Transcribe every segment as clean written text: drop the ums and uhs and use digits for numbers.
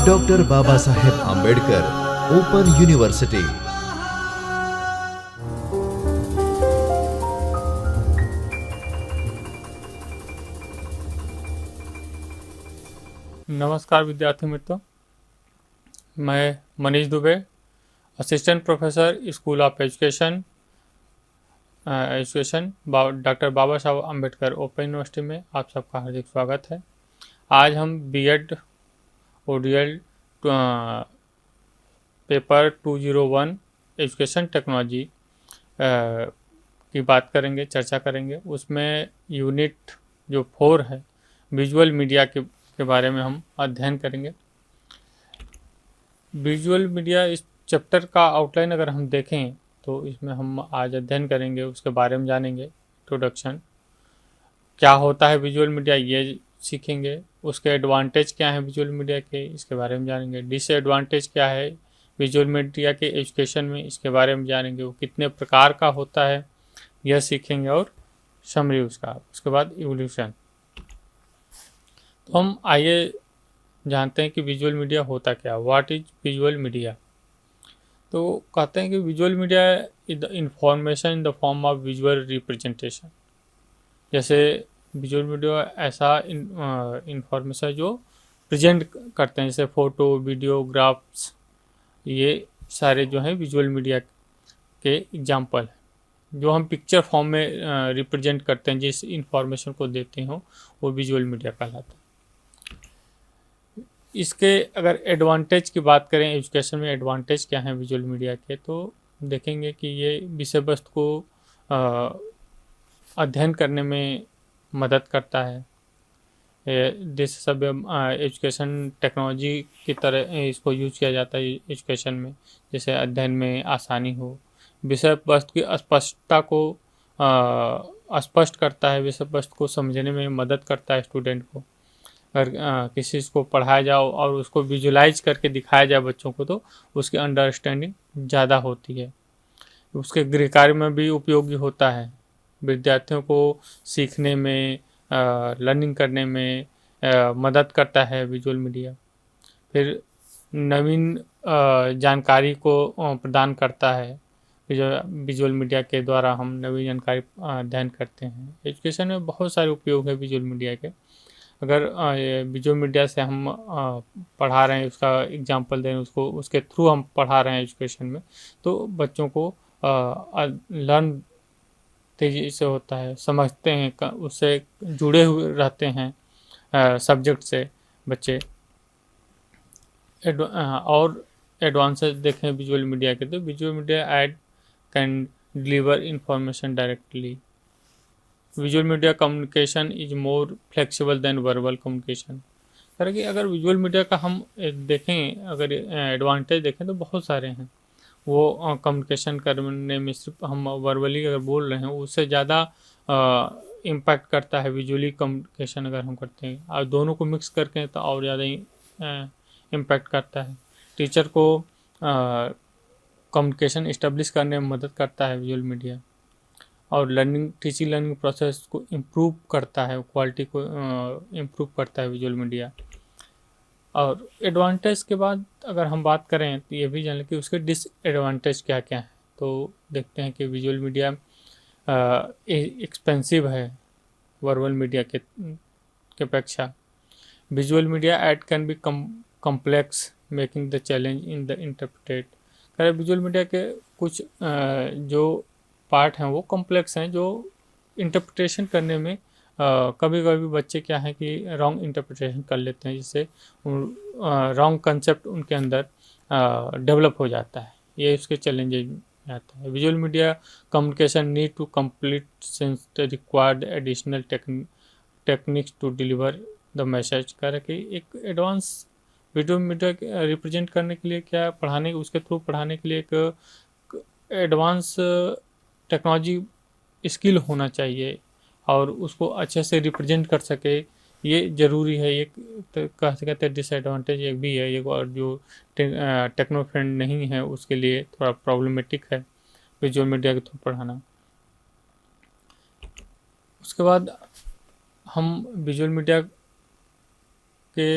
Doctor Baba Saheb Ambedkar open university. नमस्कार विद्यार्थी मित्रों, मैं Manish Dubey, assistant professor school of education doctor Baba Sahab Ambedkar open university में आप सबका हार्दिक स्वागत है। आज हम BEd ODL paper 201 education technology की बात करेंगे, चर्चा करेंगे। उसमें यूनिट जो 4 है, विजुअल मीडिया के बारे में हम अध्ययन करेंगे। विजुअल मीडिया इस चैप्टर का आउटलाइन अगर हम देखें तो इसमें हम आज अध्ययन करेंगे, उसके बारे में जानेंगे। इंट्रोडक्शन, क्या होता है विजुअल मीडिया, ये सीखेंगे। उसके एडवांटेज क्या हैं विजुअल मीडिया के, इसके बारे में जानेंगे। डिसएडवांटेज क्या है विजुअल मीडिया के एजुकेशन में, इसके बारे में जानेंगे। वो कितने प्रकार का होता है यह सीखेंगे, और समरी उसके बाद इवोल्यूशन। तो हम आइए जानते हैं कि विजुअल मीडिया होता क्या, व्हाट इज विजुअल मीडिया। तो कहते हैं कि visual media is the information in the form of visual representation. जैसे विजुअल मीडिया ऐसा इंफॉर्मेशन जो प्रेजेंट करते हैं, जैसे फ़ोटो, वीडियो, ग्राफ्स, ये सारे जो हैं विजुअल मीडिया के एग्जाम्पल हैं। जो हम पिक्चर फॉर्म में रिप्रेजेंट करते हैं, जिस इंफॉर्मेशन को देते हो, वो विजुअल मीडिया कहलाता है। इसके अगर एडवांटेज की बात करें, एजुकेशन में एडवांटेज क्या है विजुअल मीडिया के, तो देखेंगे कि ये विषय वस्तु को अध्ययन करने में मदद करता है। देश सब एजुकेशन टेक्नोलॉजी की तरह इसको यूज किया जाता है एजुकेशन में, जैसे अध्ययन में आसानी हो, विषय वस्तु की स्पष्टता को स्पष्ट करता है, विषय वस्तु को समझने में मदद करता है स्टूडेंट को। अगर किसी चीज़ को पढ़ाया जाओ और उसको विजुलाइज करके दिखाया जाए बच्चों को, तो उसकी अंडरस्टैंडिंग ज़्यादा होती है। उसके गृह कार्य में भी उपयोगी होता है, विद्यार्थियों को सीखने में, लर्निंग करने में मदद करता है विजुअल मीडिया। फिर नवीन जानकारी को प्रदान करता है। विजुअल मीडिया के द्वारा हम नवीन जानकारी अध्ययन करते हैं। एजुकेशन में बहुत सारे उपयोग है विजुअल मीडिया के। अगर विजुअल मीडिया से हम पढ़ा रहे हैं, उसका एग्जांपल दें, उसको उसके थ्रू हम पढ़ा रहे हैं एजुकेशन में, तो बच्चों को लर्न तेज़ी से होता है, समझते हैं, उससे जुड़े हुए रहते हैं सब्जेक्ट से बच्चे। और एडवांसेस देखें विजुअल मीडिया के, तो visual media aid can deliver information directly. Visual media communication is more flexible than verbal communication. कारण कि अगर विजुअल मीडिया का हम देखें, अगर एडवांटेज देखें तो बहुत सारे हैं। वो कम्युनिकेशन करने में सिर्फ हम वर्बली अगर बोल रहे हैं, उससे ज़्यादा इम्पैक्ट करता है विजुअली कम्युनिकेशन अगर हम करते हैं, और दोनों को मिक्स करके तो और ज़्यादा ही इम्पैक्ट करता है। टीचर को कम्युनिकेशन इस्टेब्लिश करने में मदद करता है विजुअल मीडिया, और टीचिंग लर्निंग प्रोसेस को इम्प्रूव करता है, क्वालिटी को इम्प्रूव करता है विजुअल मीडिया। और एडवांटेज के बाद अगर हम बात करें तो ये भी जान लें कि उसके डिसएडवांटेज क्या क्या हैं। तो देखते हैं कि विजुअल मीडिया एक्सपेंसिव है वर्बल मीडिया के अपेक्षा। Visual media aid can be complex making the challenge in the interpreted. Visual media के कुछ जो पार्ट हैं वो कॉम्प्लेक्स हैं, जो इंटरप्रिटेशन करने में कभी कभी बच्चे क्या है कि रॉन्ग इंटरप्रिटेशन कर लेते हैं, जिससे रॉन्ग कंसेप्ट उनके अंदर डेवलप हो जाता है। ये उसके चैलेंजेस आता है। Visual media communication need to complete since required additional techniques to deliver the message. कर कि एक एडवांस वीडियो मीडिया रिप्रेजेंट करने के लिए क्या पढ़ाने, उसके थ्रू पढ़ाने के लिए एक एडवांस टेक्नोलॉजी स्किल होना चाहिए, और उसको अच्छे से रिप्रेजेंट कर सके, ये ज़रूरी है। एक तो कह सकते हैं डिसएडवांटेज एक भी है, एक और जो टेक्नो फ्रेंड नहीं है उसके लिए थोड़ा प्रॉब्लमेटिक है विजुअल मीडिया के थ्रू पढ़ाना। उसके बाद हम विजुअल मीडिया के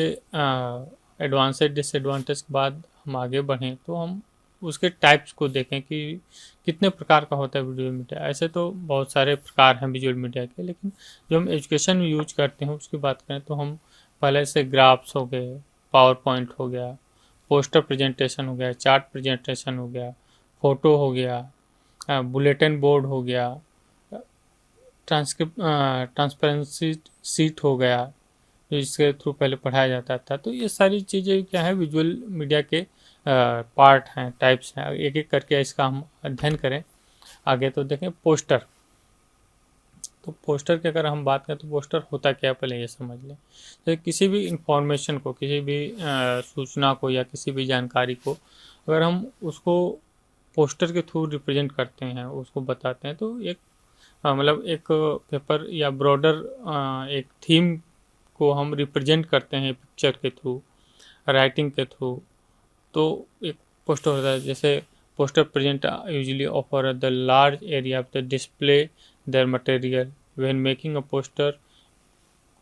एडवांसेड डिसएडवांटेज के बाद हम आगे बढ़ें तो हम उसके टाइप्स को देखें कि कितने प्रकार का होता है विजुअल मीडिया। ऐसे तो बहुत सारे प्रकार हैं विजुअल मीडिया के, लेकिन जो हम एजुकेशन में यूज करते हैं उसकी बात करें तो हम पहले से ग्राफ्स हो गए, पावर पॉइंट हो गया, पोस्टर प्रेजेंटेशन हो गया, चार्ट प्रेजेंटेशन हो गया, फोटो हो गया, बुलेटिन बोर्ड हो गया, ट्रांसपेरेंसी सीट हो गया, जो इसके थ्रू पहले पढ़ाया जाता था। तो ये सारी चीज़ें क्या है, विजुअल मीडिया के पार्ट हैं, टाइप्स हैं। एक एक करके इसका हम अध्ययन करें आगे। तो देखें पोस्टर। तो पोस्टर की अगर हम बात करें तो पोस्टर होता क्या है, पहले ये समझ लें। तो किसी भी इंफॉर्मेशन को, किसी भी सूचना को या किसी भी जानकारी को अगर हम उसको पोस्टर के थ्रू रिप्रेजेंट करते हैं, उसको बताते हैं, तो एक मतलब एक पेपर या ब्रॉडर एक थीम को हम रिप्रेजेंट करते हैं पिक्चर के थ्रू, राइटिंग के थ्रू, तो एक पोस्टर होता है। जैसे poster present usually offer the large area of the display their material when making a poster.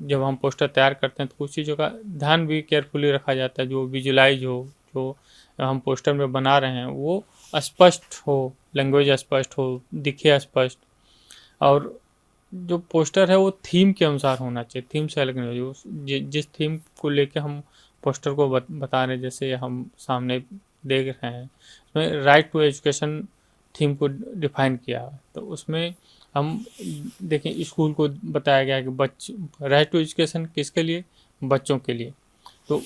जब हम पोस्टर तैयार करते हैं तो कुछ चीज़ों का ध्यान भी केयरफुली रखा जाता है, जो विजुलाइज हो, जो हम पोस्टर में बना रहे हैं वो स्पष्ट हो, लैंग्वेज स्पष्ट हो, दिखे स्पष्ट। और जो पोस्टर है वो थीम के अनुसार होना चाहिए, थीम से अलग नहीं हो। जिस थीम को लेके हम पोस्टर को बता रहे हैं, जैसे हम सामने देख रहे हैं उसमें राइट टू एजुकेशन थीम को डिफाइन किया है। तो उसमें हम देखें स्कूल को बताया गया कि राइट टू एजुकेशन किसके लिए, बच्चों के लिए। तो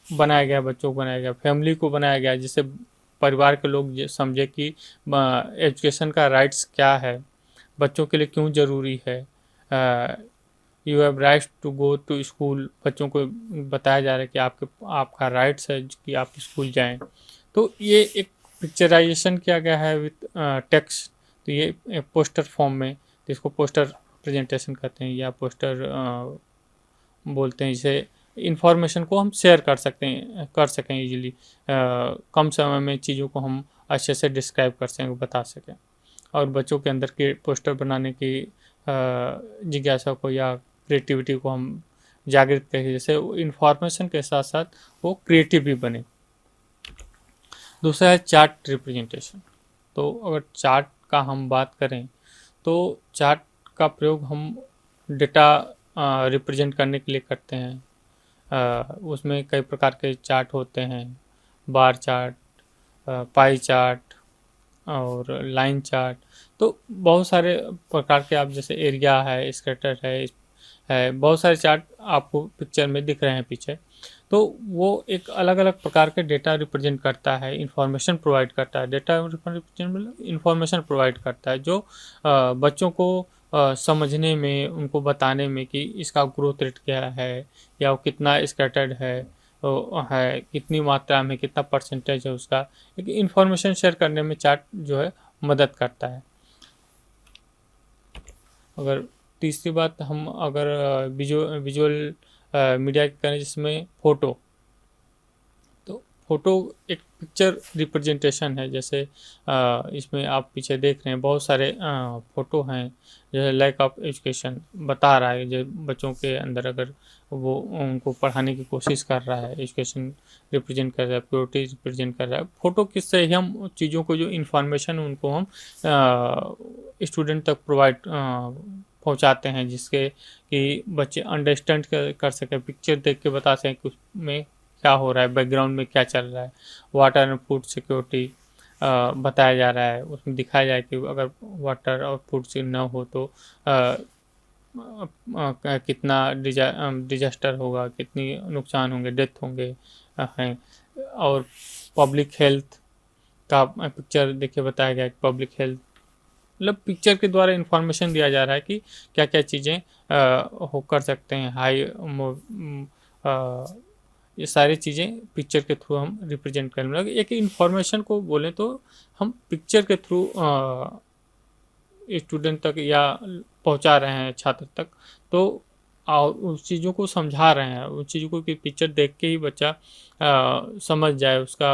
बनाया गया, बच्चों को बनाया गया, फैमिली को बनाया गया, जिससे परिवार के लोग समझे कि एजुकेशन का राइट्स क्या है, बच्चों के लिए क्यों ज़रूरी है। You have rights to go to school, बच्चों को बताया जा रहा है कि आपका राइट्स है कि आप स्कूल जाएं। तो ये एक पिक्चराइजेशन किया गया है विथ टेक्स्ट। तो ये पोस्टर फॉर्म में, तो इसको पोस्टर प्रेजेंटेशन कहते हैं या पोस्टर बोलते हैं। जिसे इंफॉर्मेशन को हम शेयर कर सकें इजीली, कम समय में चीज़ों को हम अच्छे से डिस्क्राइब कर सकें, बता सकें। और बच्चों के अंदर के पोस्टर बनाने की जिज्ञासा को या क्रिएटिविटी को हम जागृत करें, जैसे इंफॉर्मेशन के साथ साथ वो क्रिएटिव भी बने। दूसरा है चार्ट रिप्रेजेंटेशन। तो अगर चार्ट का हम बात करें तो चार्ट का प्रयोग हम डेटा रिप्रेजेंट करने के लिए करते हैं। उसमें कई प्रकार के चार्ट होते हैं, बार चार्ट, पाई चार्ट और लाइन चार्ट। तो बहुत सारे प्रकार के, आप जैसे एरिया है, स्कैटर है, बहुत सारे चार्ट आपको पिक्चर में दिख रहे हैं पीछे। तो वो एक अलग अलग प्रकार के डेटा रिप्रेजेंट करता है, इंफॉर्मेशन प्रोवाइड करता है। डेटा रिप्रेजेंट मतलब इंफॉर्मेशन प्रोवाइड करता है, जो बच्चों को समझने में, उनको बताने में कि इसका ग्रोथ रेट क्या है, या वो कितना स्कैटर्ड है, कितनी मात्रा में, कितना परसेंटेज है उसका, एक इंफॉर्मेशन शेयर करने में चार्ट जो है मदद करता है। अगर तीसरी बात हम अगर विजुअल मीडिया की करें, जिसमें फ़ोटो, तो फ़ोटो एक पिक्चर रिप्रेजेंटेशन है। जैसे इसमें आप पीछे देख रहे हैं बहुत सारे फ़ोटो हैं, जैसे लैक ऑफ एजुकेशन बता रहा है, जो बच्चों के अंदर अगर वो उनको पढ़ाने की कोशिश कर रहा है, एजुकेशन रिप्रेजेंट कर रहा है, प्योरिटी रिप्रेजेंट कर रहा है। फ़ोटो किससे ही हम चीज़ों को, जो इन्फॉर्मेशन उनको हम स्टूडेंट तक प्रोवाइड पहुंचाते हैं, जिसके कि बच्चे अंडरस्टैंड कर सकें, पिक्चर देख के बता सकें कि उसमें क्या हो रहा है, बैकग्राउंड में क्या चल रहा है। वाटर एंड फूड सिक्योरिटी बताया जा रहा है, उसमें दिखाया जाए कि अगर वाटर और फूड से न हो तो कितना डिजास्टर होगा, कितनी नुकसान होंगे, डेथ होंगे हैं। और पब्लिक हेल्थ का पिक्चर देखिए बताया गया कि पब्लिक हेल्थ मतलब पिक्चर के द्वारा इंफॉर्मेशन दिया जा रहा है कि क्या क्या चीज़ें हो कर सकते हैं। ये सारी चीज़ें पिक्चर के थ्रू हम रिप्रेजेंट करने लगे। एक इंफॉर्मेशन को बोलें तो हम पिक्चर के थ्रू स्टूडेंट तक या पहुंचा रहे हैं, छात्र तक। तो और उस चीज़ों को समझा रहे हैं, उस चीज़ों को कि पिक्चर देख के ही बच्चा समझ जाए, उसका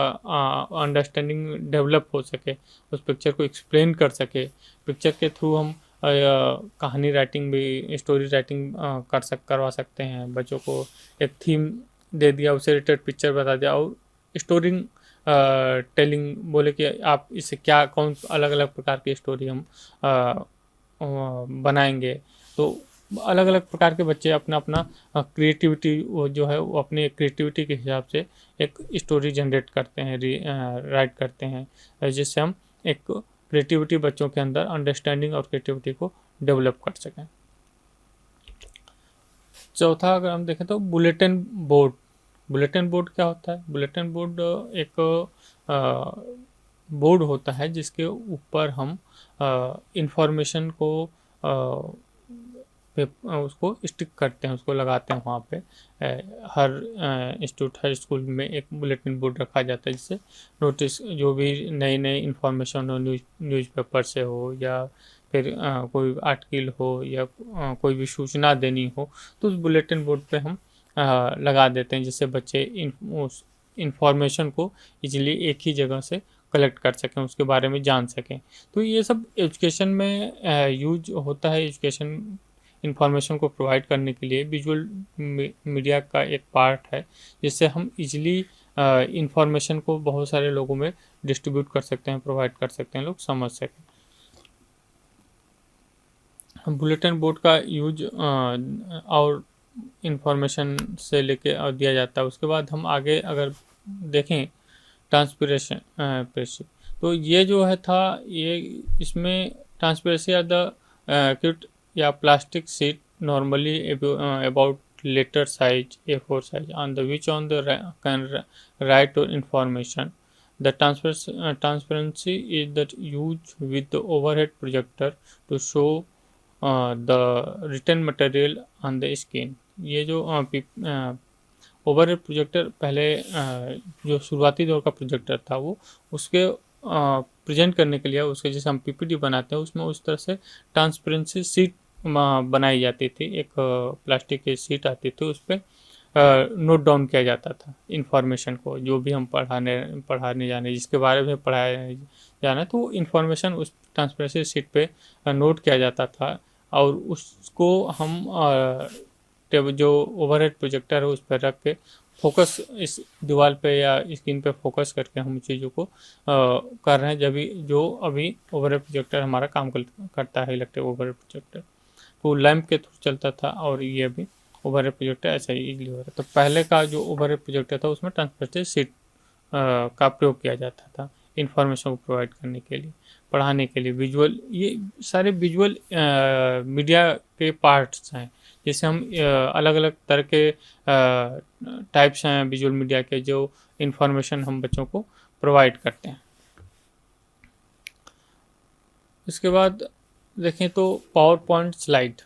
अंडरस्टैंडिंग डेवलप हो सके, उस पिक्चर को एक्सप्लेन कर सके। पिक्चर के थ्रू हम कहानी राइटिंग भी, स्टोरी राइटिंग करवा सकते हैं, बच्चों को एक थीम दे दिया, उससे रिलेटेड पिक्चर बता दिया, और स्टोरी टेलिंग बोले कि आप इससे क्या कौन अलग अलग प्रकार की स्टोरी हम बनाएंगे। तो अलग अलग प्रकार के बच्चे अपना अपना क्रिएटिविटी वो जो है वो अपनी क्रिएटिविटी के हिसाब से एक स्टोरी जनरेट करते हैं, राइट करते हैं, जिससे हम एक क्रिएटिविटी बच्चों के अंदर अंडरस्टैंडिंग और क्रिएटिविटी को डेवलप कर सकें। चौथा अगर हम देखें तो बुलेटिन बोर्ड। बुलेटिन बोर्ड क्या होता है? बुलेटिन बोर्ड एक बोर्ड होता है जिसके ऊपर हम इंफॉर्मेशन को उसको स्टिक करते हैं, उसको लगाते हैं वहाँ पे। हर इंस्टीट्यूट, हर स्कूल में एक बुलेटिन बोर्ड रखा जाता है, जिससे नोटिस जो भी नई नई इंफॉर्मेशन हो, न्यूज़पेपर से हो या फिर कोई आर्टिकल हो या कोई भी सूचना देनी हो, तो उस बुलेटिन बोर्ड पे हम लगा देते हैं, जिससे बच्चे उस इंफॉर्मेशन को इजीली एक ही जगह से कलेक्ट कर सकें, उसके बारे में जान सकें। तो ये सब एजुकेशन में यूज होता है। एजुकेशन इंफॉर्मेशन को प्रोवाइड करने के लिए विजुअल मीडिया का एक पार्ट है, जिससे हम इजीली इंफॉर्मेशन को बहुत सारे लोगों में डिस्ट्रीब्यूट कर सकते हैं, प्रोवाइड कर सकते हैं, लोग समझ सकें। बुलेटिन बोर्ड का यूज और इंफॉर्मेशन से लेके दिया जाता है। उसके बाद हम आगे अगर देखें ट्रांसपरेशन पेरेसी, तो ये जो है था, ये इसमें ट्रांसपेरेंसी आर द क्यूट या plastic sheet normally about letter size A4 size on the which on the can write और information. The transparency is that used with the overhead projector to show the written material on the screen। ये जो overhead projector पहले जो शुरुआती दौर का projector था, वो उसके प्रेजेंट करने के लिए उसके जैसे हम पीपीटी बनाते हैं, उसमें उस तरह से ट्रांसपेरेंसी सीट बनाई जाती थी। एक प्लास्टिक की सीट आती थी, उस पर नोट डाउन किया जाता था इंफॉर्मेशन को, जो भी हम पढ़ाने जाने जिसके बारे में पढ़ाया जाना, तो इंफॉर्मेशन उस ट्रांसपेरेंसी सीट पे नोट किया जाता था, और उसको हम जो ओवरहेड प्रोजेक्टर है उस पर रख के फोकस इस दीवार पे या स्क्रीन पे फोकस करके हम चीज़ों को कर रहे हैं। जब जो अभी ओवरहेड प्रोजेक्टर हमारा काम करता है, इलेक्ट्रिक ओवरहेड प्रोजेक्टर, तो लैंप के थ्रू चलता था, और ये अभी ओवरहेड प्रोजेक्टर ऐसा ही इजीली हो रहा है। तो पहले का जो ओवरहेड प्रोजेक्टर था उसमें ट्रांसपेरेंसी सीट का प्रयोग किया जाता था इंफॉर्मेशन को प्रोवाइड करने के लिए, पढ़ाने के लिए। विजुअल, ये सारे विजुअल मीडिया के पार्ट्स हैं, जैसे हम अलग अलग तरह के टाइप्स हैं विजुअल मीडिया के, जो इंफॉर्मेशन हम बच्चों को प्रोवाइड करते हैं। इसके बाद देखें तो power point slide.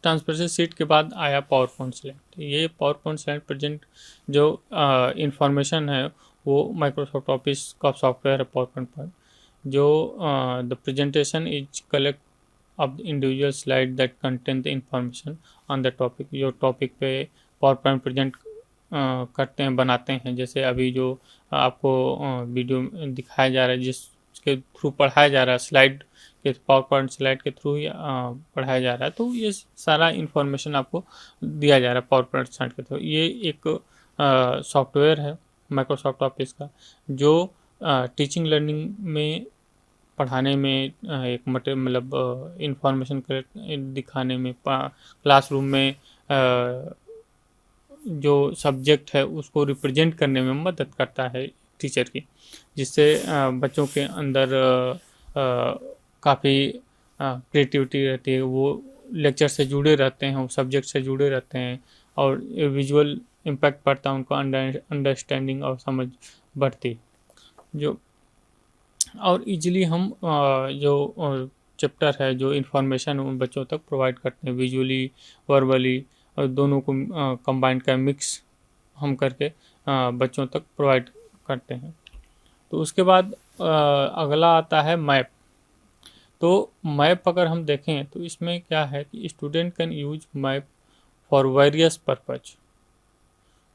Transparency seat के बाद आया पावर पॉइंट स्लाइड। ये पावर पॉइंट स्लाइड प्रेजेंट जो इंफॉर्मेशन है वो माइक्रोसॉफ्ट ऑफिस का सॉफ्टवेयर है पावर पॉइंट, जो the presentation is collect of the individual slide that contain the information on the topic. जो टॉपिक पे पावर पॉइंट प्रेजेंट करते हैं, बनाते हैं, जैसे अभी जो आपको वीडियो दिखाया जा रहा है, जिसके थ्रू पढ़ाया जा रहा है, स्लाइड के पावर पॉइंट स्लाइड के थ्रू ही पढ़ाया जा रहा है, तो ये सारा इंफॉर्मेशन आपको दिया जा रहा है पावर पॉइंट स्लाइड के थ्रू। ये एक सॉफ्टवेयर है माइक्रोसॉफ्ट ऑफिस का, जो टीचिंग लर्निंग में, पढ़ाने में एक मतलब इंफॉर्मेशन दिखाने में, क्लासरूम में जो सब्जेक्ट है उसको रिप्रेजेंट करने में मदद करता है टीचर की, जिससे बच्चों के अंदर काफ़ी क्रिएटिविटी रहती है, वो लेक्चर से जुड़े रहते हैं, वो सब्जेक्ट से जुड़े रहते हैं, और विजुअल इम्पैक्ट पड़ता है, उनको अंडरस्टैंडिंग और समझ बढ़ती जो, और इजीली हम जो चैप्टर है, जो इन्फॉर्मेशन उन बच्चों तक प्रोवाइड करते हैं विजुअली, वर्बली, और दोनों को कंबाइंड का मिक्स हम करके बच्चों तक प्रोवाइड करते हैं। तो उसके बाद अगला आता है मैप। तो मैप अगर हम देखें तो इसमें क्या है कि student can use map for various purpose,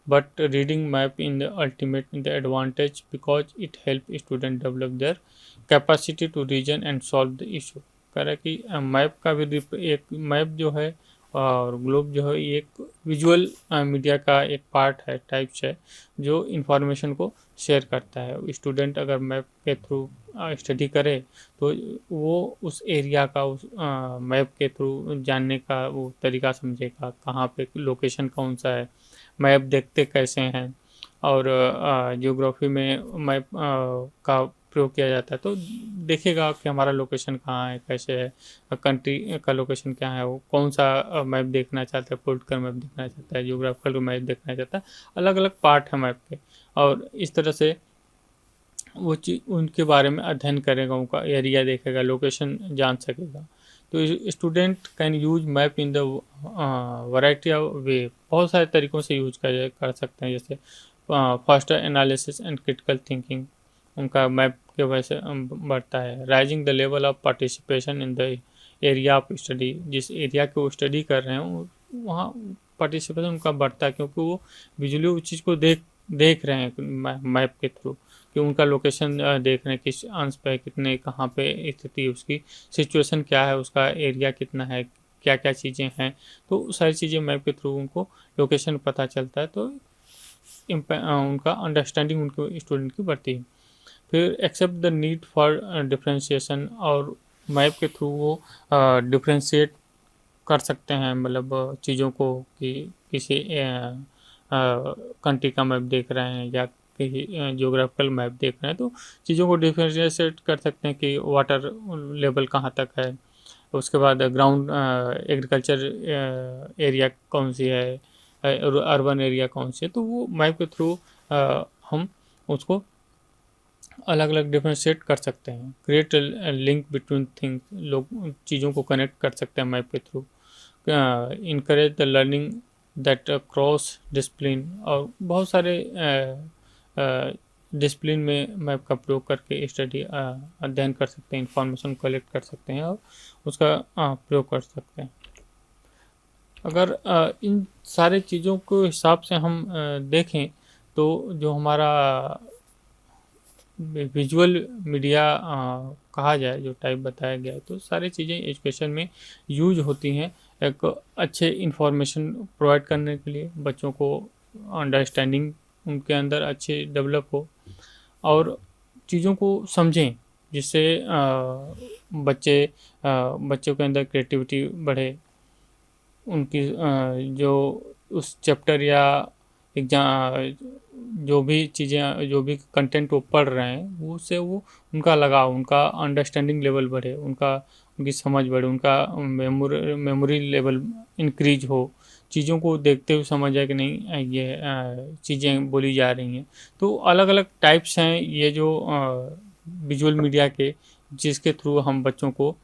but reading map in the ultimate in the advantage because it help student develop their capacity to reason and solve the issue। कह रहा है कि मैप का भी एक मैप जो है और ग्लोब जो है ये एक विजुअल मीडिया का एक पार्ट है, टाइप्स है, जो इंफॉर्मेशन को शेयर करता है। स्टूडेंट अगर मैप के थ्रू स्टडी करे तो वो उस एरिया का उस मैप के थ्रू जानने का वो तरीका समझेगा, कहाँ पे लोकेशन कौन सा है, मैप देखते कैसे हैं, और जियोग्राफी में मैप का प्रयोग किया जाता है तो देखेगा कि हमारा लोकेशन कहाँ है, कैसे है, कंट्री का लोकेशन क्या है, वो कौन सा मैप देखना चाहता है, पॉलिटिकल मैप देखना चाहता है, जियोग्राफिकल मैप देखना चाहता है। अलग अलग पार्ट है मैप के, और इस तरह से वो चीज उनके बारे में अध्ययन करेगा, उनका एरिया देखेगा, लोकेशन जान सकेगा। तो student can use map in the variety of वे, बहुत सारे तरीकों से यूज कर सकते हैं, जैसे faster analysis and critical thinking उनका मैप के वजह से बढ़ता है। Rising the level of participation in the area of study, जिस एरिया को स्टडी कर रहे हैं वहाँ पार्टिसिपेशन उनका बढ़ता है, क्योंकि वो विजुअली उस चीज़ को देख रहे हैं मैप के थ्रू, कि उनका लोकेशन देख रहे हैं, किस अंश पे, कितने, कहाँ पे स्थिति, उसकी सिचुएशन क्या है, उसका एरिया कितना है, क्या क्या चीज़ें हैं, तो सारी चीज़ें मैप के थ्रू उनको लोकेशन पता चलता है, तो उनका अंडरस्टैंडिंग उनके स्टूडेंट की बढ़ती है। फिर except the need for differentiation, और मैप के थ्रू वो डिफ्रेंशिएट कर सकते हैं, मतलब चीज़ों को, कि किसी कंट्री का मैप देख रहे हैं या किसी जियोग्राफिकल मैप देख रहे हैं, तो चीज़ों को डिफ्रेंशिएट कर सकते हैं कि वाटर लेवल कहाँ तक है, उसके बाद ग्राउंड एग्रीकल्चर एरिया कौन सी है, अर्बन एरिया कौन सी है, तो वो मैप के थ्रू हम उसको अलग अलग डिफ्रेंशिएट कर सकते हैं। क्रिएट लिंक बिटवीन थिंग्स, लोग चीज़ों को कनेक्ट कर सकते हैं मैप के through. Encourage the learning that cross discipline, और बहुत सारे डिसिप्लिन में मैप का प्रयोग करके स्टडी अध्ययन कर सकते हैं, इंफॉर्मेशन कलेक्ट कर सकते हैं और उसका प्रयोग कर सकते हैं। अगर इन सारे चीज़ों को हिसाब से हम देखें तो जो हमारा विजुअल मीडिया कहा जाए, जो टाइप बताया गया है, तो सारी चीज़ें एजुकेशन में यूज होती हैं एक अच्छे इंफॉर्मेशन प्रोवाइड करने के लिए, बच्चों को अंडरस्टैंडिंग उनके अंदर अच्छे डेवलप हो और चीज़ों को समझें, जिससे बच्चों के अंदर क्रिएटिविटी बढ़े, उनकी जो उस चैप्टर या एग्जाम जो भी चीज़ें, जो भी कंटेंट वो पढ़ रहे हैं, उससे वो उनका लगाव, उनका अंडरस्टैंडिंग लेवल बढ़े, उनकी समझ बढ़े, उनका मेमोरी लेवल इंक्रीज हो, चीज़ों को देखते हुए समझ आए कि नहीं ये चीज़ें बोली जा रही हैं। तो अलग अलग टाइप्स हैं ये जो विजुअल मीडिया के, जिसके थ्रू हम बच्चों को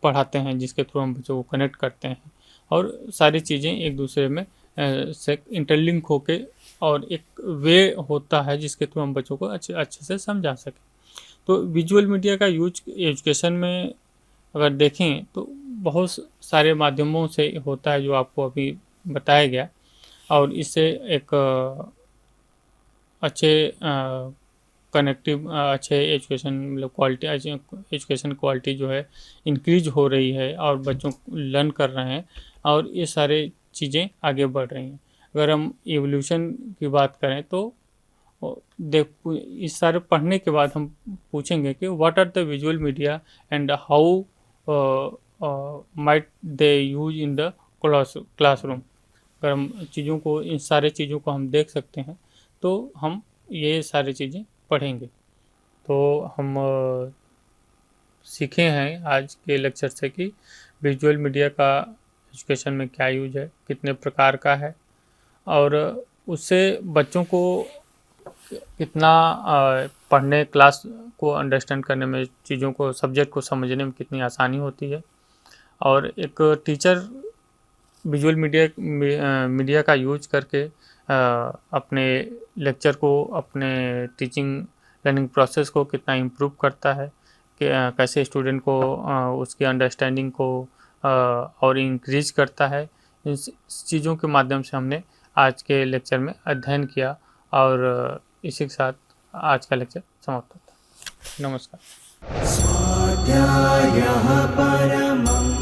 पढ़ाते हैं, जिसके थ्रू हम बच्चों को कनेक्ट करते हैं, और सारी चीज़ें एक दूसरे में से इंटरलिंक होके, और एक वे होता है जिसके थ्रू हम बच्चों को अच्छे से समझा सकें। तो विजुअल मीडिया का यूज एजुकेशन में अगर देखें तो बहुत सारे माध्यमों से होता है, जो आपको अभी बताया गया, और इससे एक अच्छे कनेक्टिव अच्छे एजुकेशन, मतलब क्वालिटी, एजुकेशन क्वालिटी जो है इंक्रीज हो रही है, और बच्चों लर्न कर रहे हैं, और ये सारे चीज़ें आगे बढ़ रही हैं। अगर हम एवोल्यूशन की बात करें तो इस सारे पढ़ने के बाद हम पूछेंगे कि what are the visual media and how might they use in the classroom. अगर हम चीज़ों को, इन सारे चीज़ों को हम देख सकते हैं, तो हम ये सारी चीज़ें पढ़ेंगे। तो हम सीखे हैं आज के लेक्चर से कि विजुअल मीडिया का एजुकेशन में क्या यूज है, कितने प्रकार का है, और उससे बच्चों को कितना पढ़ने, क्लास को अंडरस्टैंड करने में, चीज़ों को, सब्जेक्ट को समझने में कितनी आसानी होती है। और एक टीचर विजुअल मीडिया का यूज करके अपने लेक्चर को, अपने टीचिंग लर्निंग प्रोसेस को कितना इम्प्रूव करता है, कि कैसे स्टूडेंट को उसकी अंडरस्टैंडिंग को और इंक्रीज करता है। इन चीज़ों के माध्यम से हमने आज के लेक्चर में अध्ययन किया, और इसी के साथ आज का लेक्चर समाप्त होता है। नमस्कार। स्वाध्यायः परमम्